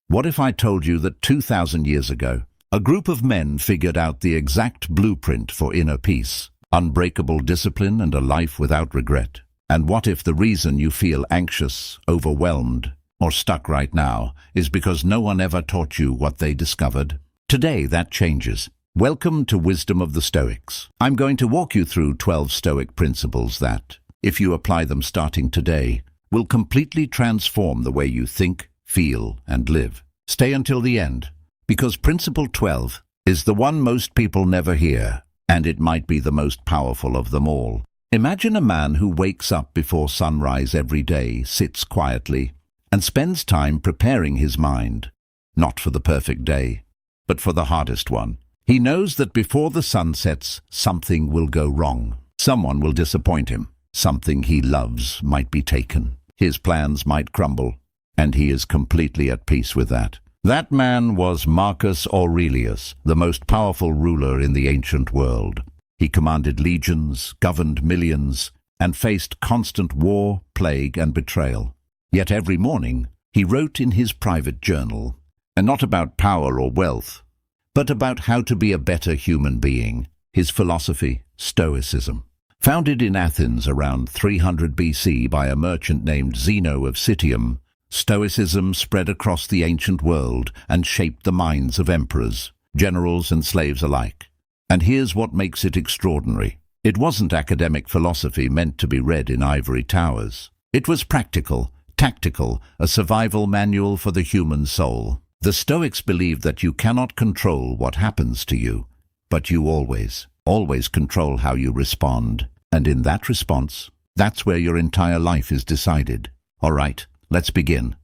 What if I told you that 2,000 years ago, a group of men figured out the exact blueprint for inner peace, unbreakable discipline, and a life without regret? And what if the reason you feel anxious, overwhelmed, or stuck right now is because no one ever taught you what they discovered? Today that changes. Welcome to Wisdom of the Stoics. I'm going to walk you through 12 Stoic principles that, if you apply them starting today, will completely transform the way you think, feel, and live. Stay until the end, because Principle 12 is the one most people never hear, and it might be the most powerful of them all. Imagine a man who wakes up before sunrise every day, sits quietly, and spends time preparing his mind, not for the perfect day, but for the hardest one. He knows that before the sun sets, something will go wrong. Someone will disappoint him. Something he loves might be taken. His plans might crumble, and he is completely at peace with that. That man was Marcus Aurelius, the most powerful ruler in the ancient world. He commanded legions, governed millions, and faced constant war, plague, and betrayal. Yet every morning, he wrote in his private journal, and not about power or wealth, but about how to be a better human being. His philosophy, Stoicism. Founded in Athens around 300 BC by a merchant named Zeno of Citium, Stoicism spread across the ancient world and shaped the minds of emperors, generals, and slaves alike. And here's what makes it extraordinary. It wasn't academic philosophy meant to be read in ivory towers. It was practical, tactical, a survival manual for the human soul. The Stoics believed that you cannot control what happens to you, but you always control how you respond. And in that response, that's where your entire life is decided. All right, let's begin.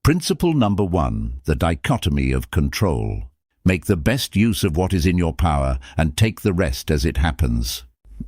Principle number 1, the dichotomy of control. Make the best use of what is in your power and take the rest as it happens.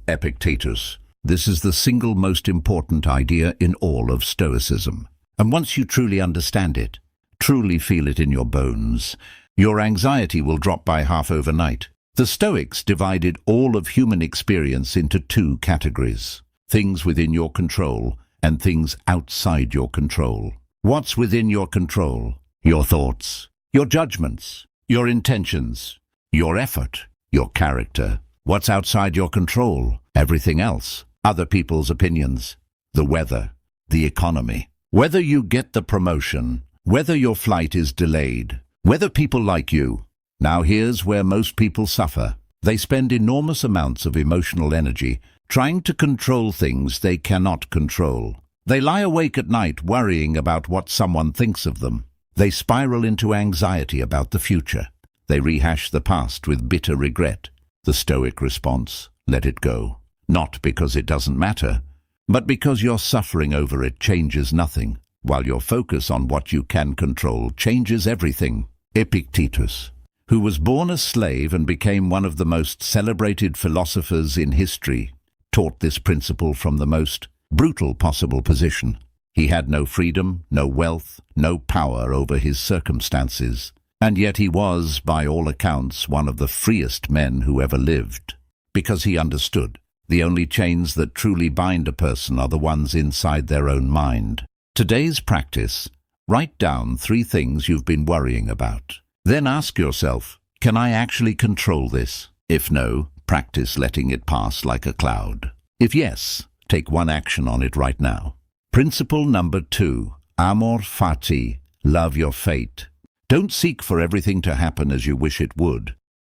Epictetus. This is the single most important idea in all of Stoicism. And once you truly understand it, truly feel it in your bones, your anxiety will drop by half overnight. The Stoics divided all of human experience into 2 categories: things within your control and things outside your control. What's within your control? Your thoughts, your judgments, your intentions, your effort, your character. What's outside your control? Everything else. Other people's opinions, the weather, the economy. Whether you get the promotion, whether your flight is delayed, whether people like you. Now here's where most people suffer. They spend enormous amounts of emotional energy trying to control things they cannot control. They lie awake at night worrying about what someone thinks of them. They spiral into anxiety about the future. They rehash the past with bitter regret. The Stoic response: let it go. Not because it doesn't matter, but because your suffering over it changes nothing, while your focus on what you can control changes everything. Epictetus, who was born a slave and became one of the most celebrated philosophers in history, taught this principle from the most brutal possible position. He had no freedom, no wealth, no power over his circumstances, and yet he was, by all accounts, one of the freest men who ever lived, because he understood the only chains that truly bind a person are the ones inside their own mind. Today's practice: write down 3 things you've been worrying about. Then ask yourself, can I actually control this? If no, practice letting it pass like a cloud. If yes, take one action on it right now. Principle number 2, amor fati, love your fate. Don't seek for everything to happen as you wish it would,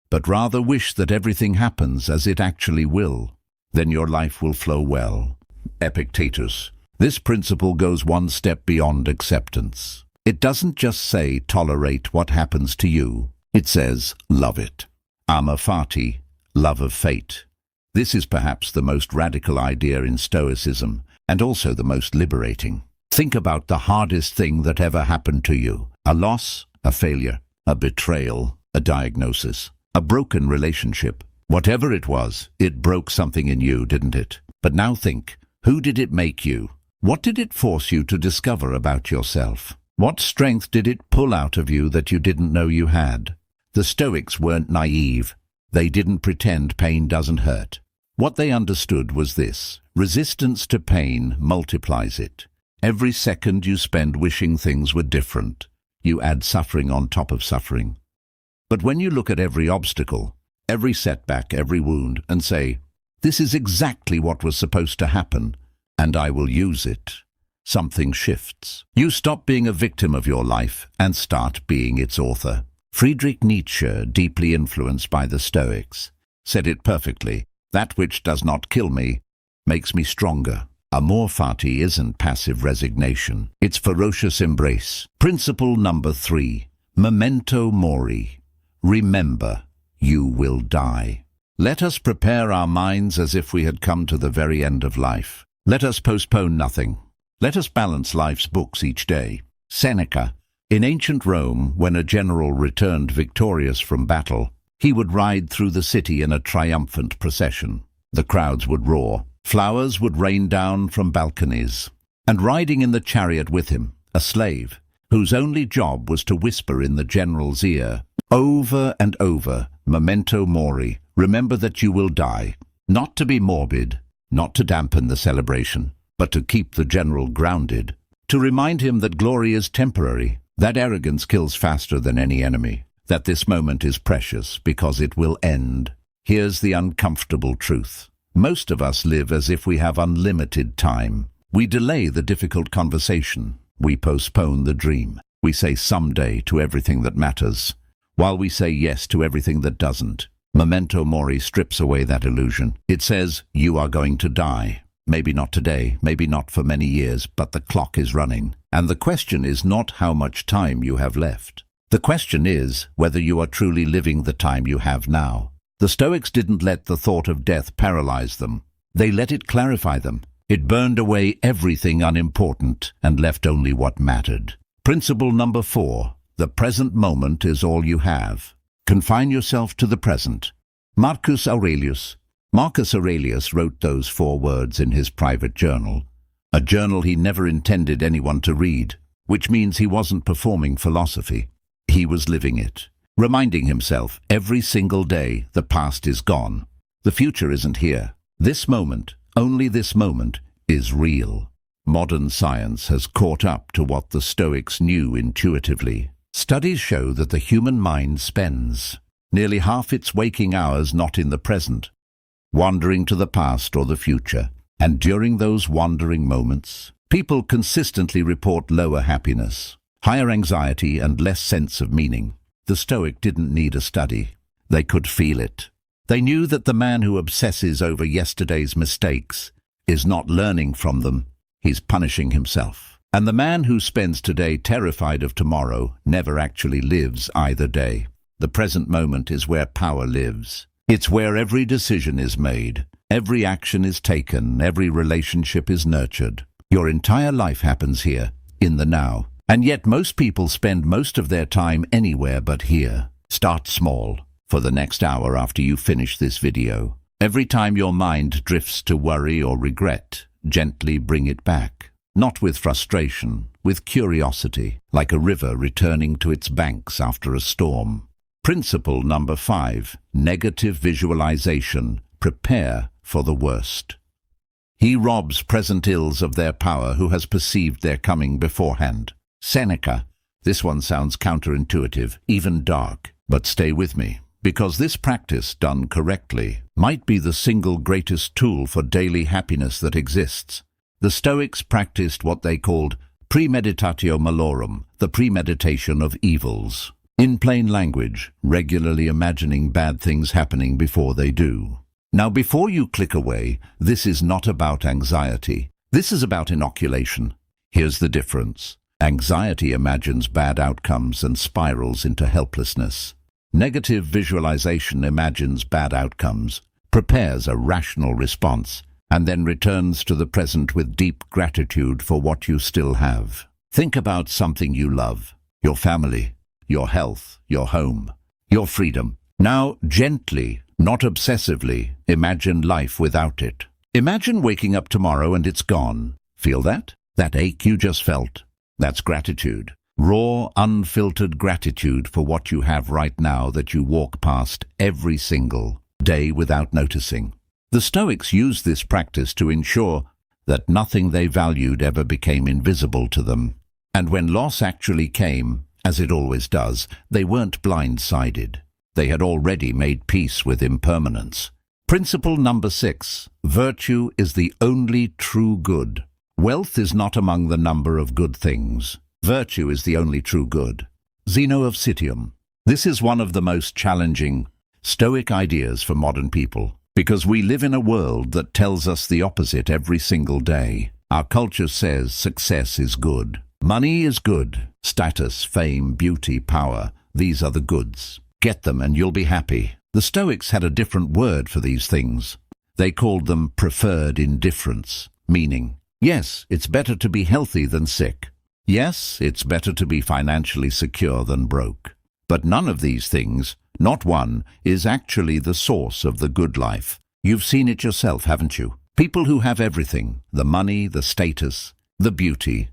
but rather wish that everything happens as it actually will. Then your life will flow well. Epictetus. This principle goes one step beyond acceptance. It doesn't just say tolerate what happens to you. It says love it. Amor fati, love of fate. This is perhaps the most radical idea in Stoicism, and also the most liberating. Think about the hardest thing that ever happened to you. A loss, a failure, a betrayal, a diagnosis, a broken relationship. Whatever it was, it broke something in you, didn't it? But now think, who did it make you? What did it force you to discover about yourself? What strength did it pull out of you that you didn't know you had? The Stoics weren't naive. They didn't pretend pain doesn't hurt. What they understood was this: resistance to pain multiplies it. Every second you spend wishing things were different, you add suffering on top of suffering. But when you look at every obstacle, every setback, every wound, and say, "This is exactly what was supposed to happen, and I will use it," something shifts. You stop being a victim of your life and start being its author. Friedrich Nietzsche, deeply influenced by the Stoics, said it perfectly: "That which does not kill me makes me stronger." Amor fati isn't passive resignation, it's ferocious embrace. Principle number 3, memento mori. Remember, you will die. Let us prepare our minds as if we had come to the very end of life. Let us postpone nothing. Let us balance life's books each day. Seneca. In ancient Rome, when a general returned victorious from battle, he would ride through the city in a triumphant procession. The crowds would roar. Flowers would rain down from balconies. And riding in the chariot with him, a slave, whose only job was to whisper in the general's ear, over and over, memento mori, remember that you will die. Not to be morbid, not to dampen the celebration, but to keep the general grounded, to remind him that glory is temporary, that arrogance kills faster than any enemy, that this moment is precious because it will end. Here's the uncomfortable truth. Most of us live as if we have unlimited time. We delay the difficult conversation. We postpone the dream. We say someday to everything that matters, while we say yes to everything that doesn't. Memento mori strips away that illusion. It says, you are going to die. Maybe not today, maybe not for many years, but the clock is running. And the question is not how much time you have left. The question is whether you are truly living the time you have now. The Stoics didn't let the thought of death paralyze them. They let it clarify them. It burned away everything unimportant and left only what mattered. Principle number 4. The present moment is all you have. Confine yourself to the present. Marcus Aurelius. Marcus Aurelius wrote those 4 words in his private journal, a journal he never intended anyone to read, which means he wasn't performing philosophy. He was living it. Reminding himself every single day the past is gone. The future isn't here. This moment, only this moment, is real. Modern science has caught up to what the Stoics knew intuitively. Studies show that the human mind spends nearly half its waking hours not in the present, wandering to the past or the future. And during those wandering moments, people consistently report lower happiness, higher anxiety, and less sense of meaning. The Stoic didn't need a study. They could feel it. They knew that the man who obsesses over yesterday's mistakes is not learning from them, he's punishing himself. And the man who spends today terrified of tomorrow never actually lives either day. The present moment is where power lives. It's where every decision is made, every action is taken, every relationship is nurtured. Your entire life happens here, in the now. And yet most people spend most of their time anywhere but here. Start small. For the next hour after you finish this video, every time your mind drifts to worry or regret, gently bring it back. Not with frustration, with curiosity, like a river returning to its banks after a storm. Principle number 5, negative visualization. Prepare for the worst. He robs present ills of their power who has perceived their coming beforehand. Seneca. This one sounds counterintuitive, even dark, but stay with me, because this practice, done correctly, might be the single greatest tool for daily happiness that exists. The Stoics practiced what they called premeditatio malorum, the premeditation of evils. In plain language, regularly imagining bad things happening before they do. Now, before you click away, this is not about anxiety. This is about inoculation. Here's the difference. Anxiety imagines bad outcomes and spirals into helplessness. Negative visualization imagines bad outcomes, prepares a rational response, and then returns to the present with deep gratitude for what you still have. Think about something you love, your family, your health, your home, your freedom. Now, gently, not obsessively, imagine life without it. Imagine waking up tomorrow and it's gone. Feel that? That ache you just felt? That's gratitude. Raw, unfiltered gratitude for what you have right now that you walk past every single day without noticing. The Stoics used this practice to ensure that nothing they valued ever became invisible to them. And when loss actually came, as it always does, they weren't blindsided. They had already made peace with impermanence. Principle number 6. Virtue is the only true good. Wealth is not among the number of good things. Virtue is the only true good. Zeno of Citium. This is one of the most challenging Stoic ideas for modern people, because we live in a world that tells us the opposite every single day. Our culture says success is good. Money is good. Status, fame, beauty, power, these are the goods. Get them and you'll be happy. The Stoics had a different word for these things. They called them preferred indifference, meaning, yes, it's better to be healthy than sick. Yes, it's better to be financially secure than broke. But none of these things, not one, is actually the source of the good life. You've seen it yourself, haven't you? People who have everything, the money, the status, the beauty,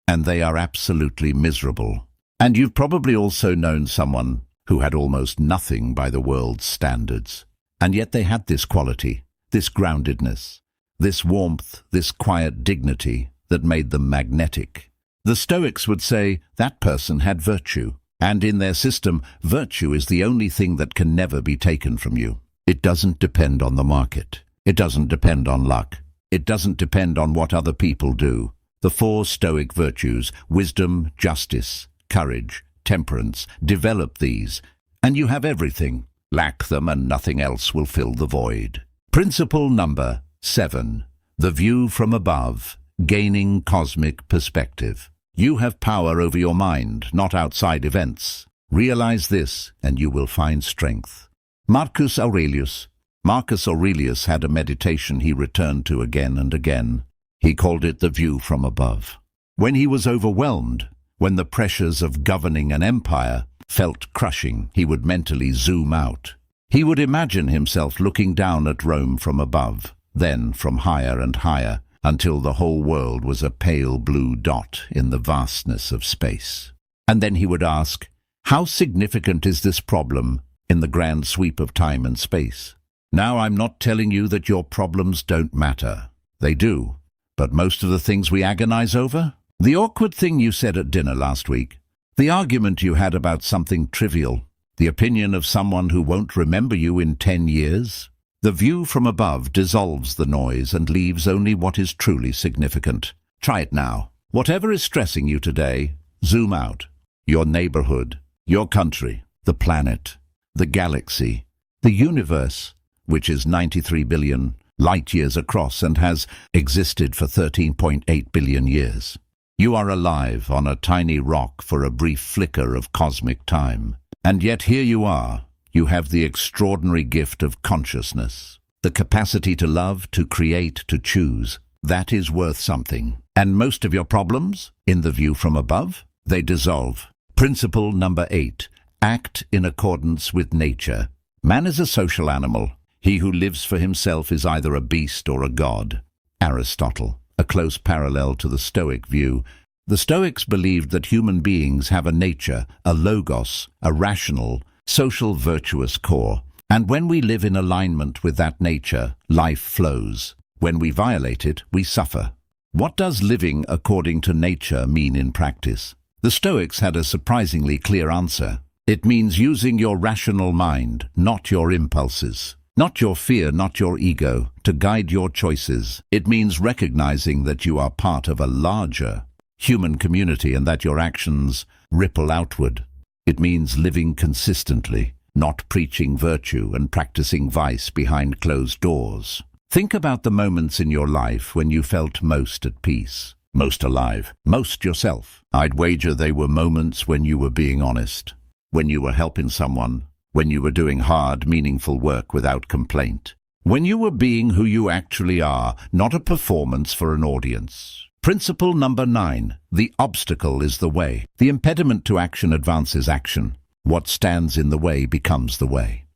and they are absolutely miserable. And you've probably also known someone who had almost nothing by the world's standards. And yet they had this quality, this groundedness, this warmth, this quiet dignity that made them magnetic. The Stoics would say that person had virtue. And in their system, virtue is the only thing that can never be taken from you. It doesn't depend on the market. It doesn't depend on luck. It doesn't depend on what other people do. The 4 Stoic virtues, wisdom, justice, courage, temperance, develop these, and you have everything. Lack them and nothing else will fill the void. Principle number 7. The view from above, gaining cosmic perspective. You have power over your mind, not outside events. Realize this, and you will find strength. Marcus Aurelius. Marcus Aurelius had a meditation he returned to again and again. He called it the view from above. When he was overwhelmed, when the pressures of governing an empire felt crushing, he would mentally zoom out. He would imagine himself looking down at Rome from above, then from higher and higher, until the whole world was a pale blue dot in the vastness of space. And then he would ask, how significant is this problem in the grand sweep of time and space? Now, I'm not telling you that your problems don't matter. They do. But most of the things we agonize over? The awkward thing you said at dinner last week, the argument you had about something trivial, the opinion of someone who won't remember you in 10 years? The view from above dissolves the noise and leaves only what is truly significant. Try it now. Whatever is stressing you today, zoom out. Your neighborhood, your country, the planet, the galaxy, the universe, which is 93 billion light years across and has existed for 13.8 billion years. You are alive on a tiny rock for a brief flicker of cosmic time. And yet here you are. You have the extraordinary gift of consciousness, the capacity to love, to create, to choose. That is worth something. And most of your problems, in the view from above, they dissolve. Principle number 8. Act in accordance with nature. Man is a social animal. He who lives for himself is either a beast or a god. Aristotle, a close parallel to the Stoic view. The Stoics believed that human beings have a nature, a logos, a rational, social virtuous core, and when we live in alignment with that nature, life flows. When we violate it, we suffer. What does living according to nature mean in practice? The Stoics had a surprisingly clear answer. It means using your rational mind, not your impulses, not your fear, not your ego, to guide your choices. It means recognizing that you are part of a larger human community and that your actions ripple outward. It means living consistently, not preaching virtue and practicing vice behind closed doors. Think about the moments in your life when you felt most at peace, most alive, most yourself. I'd wager they were moments when you were being honest, when you were helping someone, when you were doing hard, meaningful work without complaint, when you were being who you actually are, not a performance for an audience. Principle number 9. The obstacle is the way. The impediment to action advances action. What stands in the way becomes the way.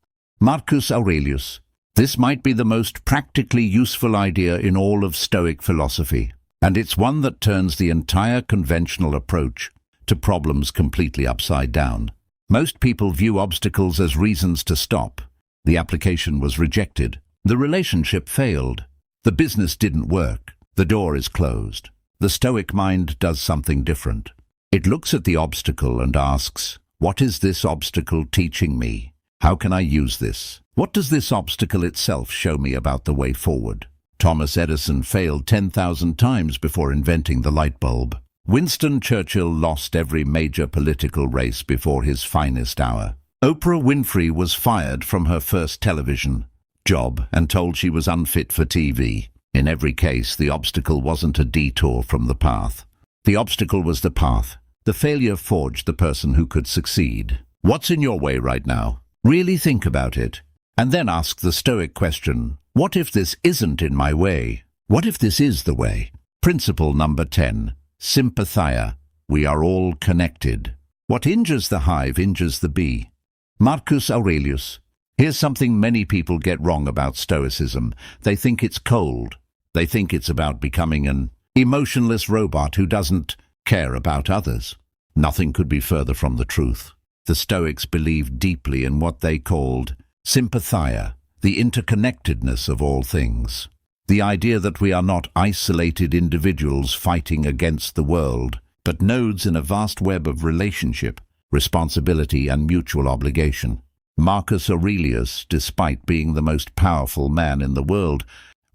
Marcus Aurelius. This might be the most practically useful idea in all of Stoic philosophy, and it's one that turns the entire conventional approach to problems completely upside down. Most people view obstacles as reasons to stop. The application was rejected. The relationship failed. The business didn't work. The door is closed. The Stoic mind does something different. It looks at the obstacle and asks, what is this obstacle teaching me? How can I use this? What does this obstacle itself show me about the way forward? Thomas Edison failed 10,000 times before inventing the light bulb. Winston Churchill lost every major political race before his finest hour. Oprah Winfrey was fired from her first television job and told she was unfit for TV. In every case, the obstacle wasn't a detour from the path. The obstacle was the path. The failure forged the person who could succeed. What's in your way right now? Really think about it. And then ask the Stoic question, what if this isn't in my way? What if this is the way? Principle number 10. Sympathia. We are all connected. What injures the hive injures the bee. Marcus Aurelius. Here's something many people get wrong about Stoicism. They think it's cold. They think it's about becoming an emotionless robot who doesn't care about others. Nothing could be further from the truth. The Stoics believed deeply in what they called sympathia, the interconnectedness of all things. The idea that we are not isolated individuals fighting against the world, but nodes in a vast web of relationship, responsibility and mutual obligation. Marcus Aurelius, despite being the most powerful man in the world,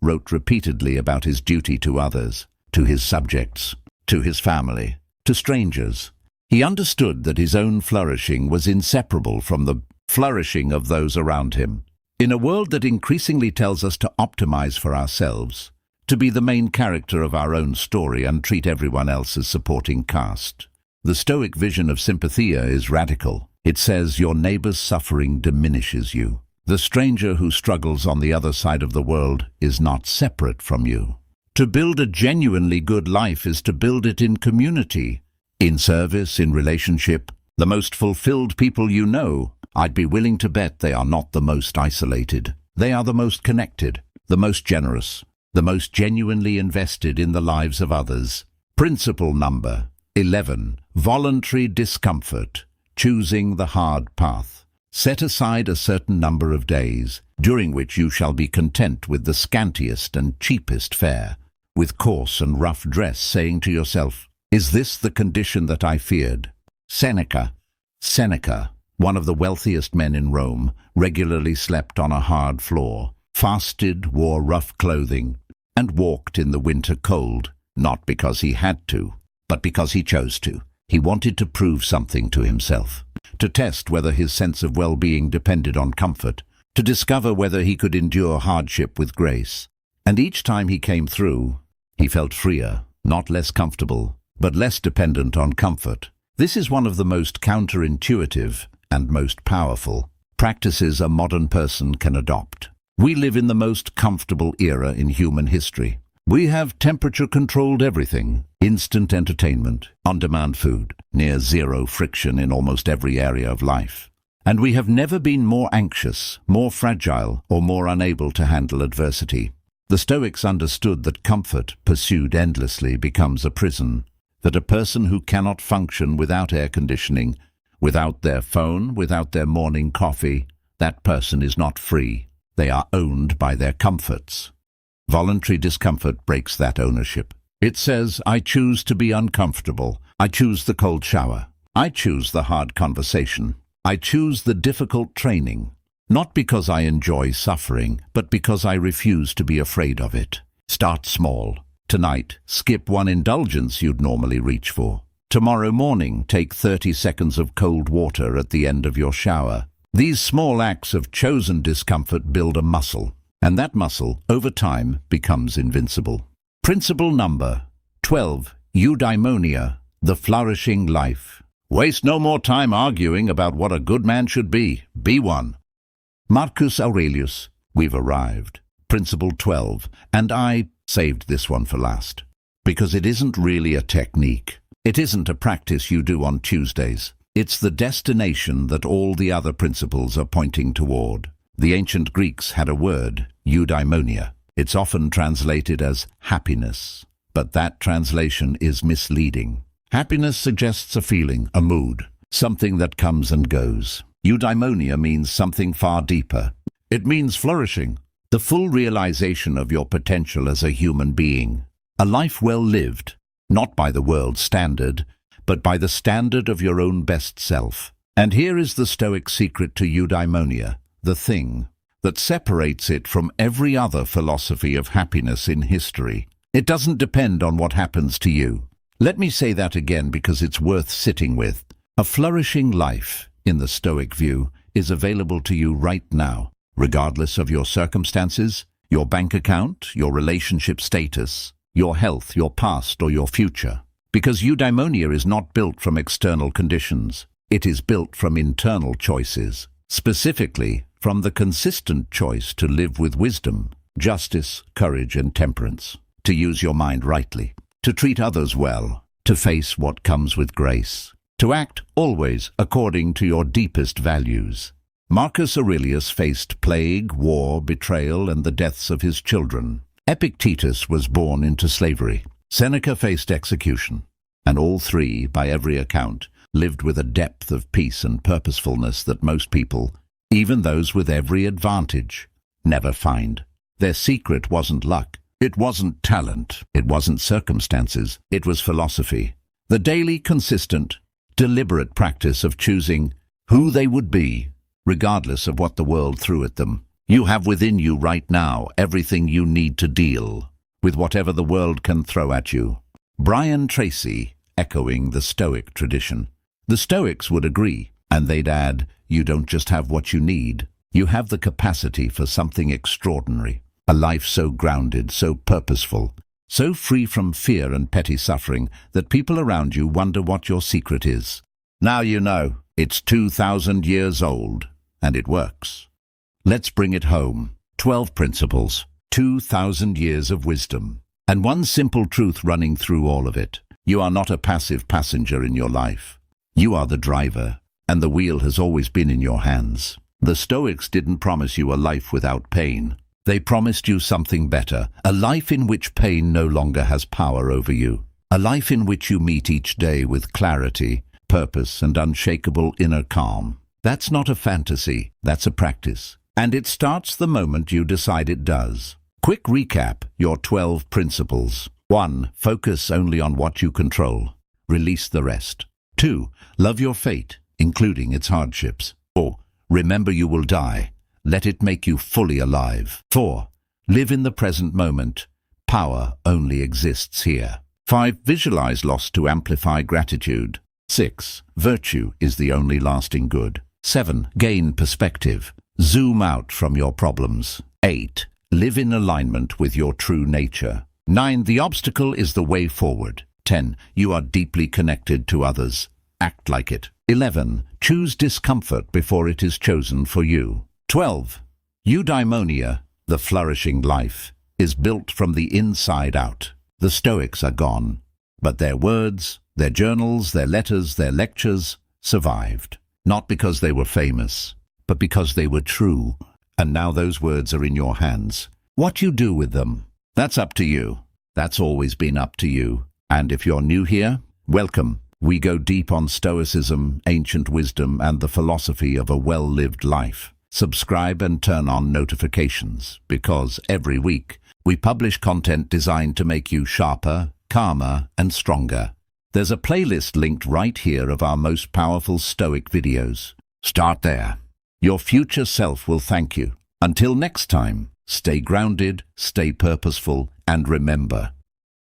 wrote repeatedly about his duty to others, to his subjects, to his family, to strangers. He understood that his own flourishing was inseparable from the flourishing of those around him. In a world that increasingly tells us to optimize for ourselves, to be the main character of our own story and treat everyone else as supporting cast, the Stoic vision of sympathia is radical. It says your neighbor's suffering diminishes you. The stranger who struggles on the other side of the world is not separate from you. To build a genuinely good life is to build it in community, in service, in relationship. The most fulfilled people you know, I'd be willing to bet they are not the most isolated. They are the most connected, the most generous, the most genuinely invested in the lives of others. Principle number 11. Voluntary discomfort. Choosing the hard path. Set aside a certain number of days, during which you shall be content with the scantiest and cheapest fare, with coarse and rough dress, saying to yourself, is this the condition that I feared? Seneca, one of the wealthiest men in Rome, regularly slept on a hard floor, fasted, wore rough clothing, and walked in the winter cold, not because he had to, but because he chose to. He wanted to prove something to himself, to test whether his sense of well-being depended on comfort, to discover whether he could endure hardship with grace. And each time he came through, he felt freer, not less comfortable, but less dependent on comfort. This is one of the most counterintuitive and most powerful practices a modern person can adopt. We live in the most comfortable era in human history. We have temperature-controlled everything, instant entertainment, on-demand food, near zero friction in almost every area of life. And we have never been more anxious, more fragile, or more unable to handle adversity. The Stoics understood that comfort, pursued endlessly, becomes a prison, that a person who cannot function without air conditioning, without their phone, without their morning coffee, that person is not free. They are owned by their comforts. Voluntary discomfort breaks that ownership. It says, I choose to be uncomfortable. I choose the cold shower. I choose the hard conversation. I choose the difficult training. Not because I enjoy suffering, but because I refuse to be afraid of it. Start small. Tonight, skip one indulgence you'd normally reach for. Tomorrow morning, take 30 seconds of cold water at the end of your shower. These small acts of chosen discomfort build a muscle. And that muscle, over time, becomes invincible. Principle number 12. Eudaimonia, the flourishing life. Waste no more time arguing about what a good man should be. Be one. Marcus Aurelius. We've arrived. Principle 12. And I saved this one for last. Because it isn't really a technique. It isn't a practice you do on Tuesdays. It's the destination that all the other principles are pointing toward. The ancient Greeks had a word, eudaimonia. It's often translated as happiness, but that translation is misleading. Happiness suggests a feeling, a mood, something that comes and goes. Eudaimonia means something far deeper. It means flourishing, the full realization of your potential as a human being. A life well lived, not by the world's standard, but by the standard of your own best self. And here is the Stoic secret to eudaimonia, the thing that separates it from every other philosophy of happiness in history. It doesn't depend on what happens to you. Let me say that again because it's worth sitting with. A flourishing life, in the Stoic view, is available to you right now, regardless of your circumstances, your bank account, your relationship status, your health, your past, or your future. Because eudaimonia is not built from external conditions. It is built from internal choices, specifically from the consistent choice to live with wisdom, justice, courage, and temperance, to use your mind rightly, to treat others well, to face what comes with grace, to act always according to your deepest values. Marcus Aurelius faced plague, war, betrayal, and the deaths of his children. Epictetus was born into slavery. Seneca faced execution. And all three, by every account, lived with a depth of peace and purposefulness that most people, even those with every advantage, never find. Their secret wasn't luck. It wasn't talent. It wasn't circumstances. It was philosophy. The daily, consistent, deliberate practice of choosing who they would be, regardless of what the world threw at them. You have within you right now everything you need to deal with whatever the world can throw at you. Brian Tracy, echoing the Stoic tradition. The Stoics would agree, and they'd add, you don't just have what you need, you have the capacity for something extraordinary. A life so grounded, so purposeful, so free from fear and petty suffering that people around you wonder what your secret is. Now you know, it's 2,000 years old, and it works. Let's bring it home. 12 principles, 2,000 years of wisdom, and one simple truth running through all of it. You are not a passive passenger in your life. You are the driver, and the wheel has always been in your hands. The Stoics didn't promise you a life without pain. They promised you something better, a life in which pain no longer has power over you, a life in which you meet each day with clarity, purpose, and unshakable inner calm. That's not a fantasy, that's a practice. And it starts the moment you decide it does. Quick recap, your 12 principles. 1. Focus only on what you control. Release the rest. 2. Love your fate, including its hardships. 4. Remember you will die. Let it make you fully alive. 4. Live in the present moment. Power only exists here. 5. Visualize loss to amplify gratitude. 6. Virtue is the only lasting good. 7. Gain perspective. Zoom out from your problems. 8. Live in alignment with your true nature. 9. The obstacle is the way forward. 10. You are deeply connected to others. Act like it. 11. Choose discomfort before it is chosen for you. 12. Eudaimonia, the flourishing life, is built from the inside out. The Stoics are gone, but their words, their journals, their letters, their lectures survived. Not because they were famous, but because they were true. And now those words are in your hands. What you do with them, that's up to you. That's always been up to you. And if you're new here, welcome. We go deep on Stoicism, ancient wisdom, and the philosophy of a well-lived life. Subscribe and turn on notifications, because every week we publish content designed to make you sharper, calmer, and stronger. There's a playlist linked right here of our most powerful Stoic videos. Start there. Your future self will thank you. Until next time, stay grounded, stay purposeful, and remember,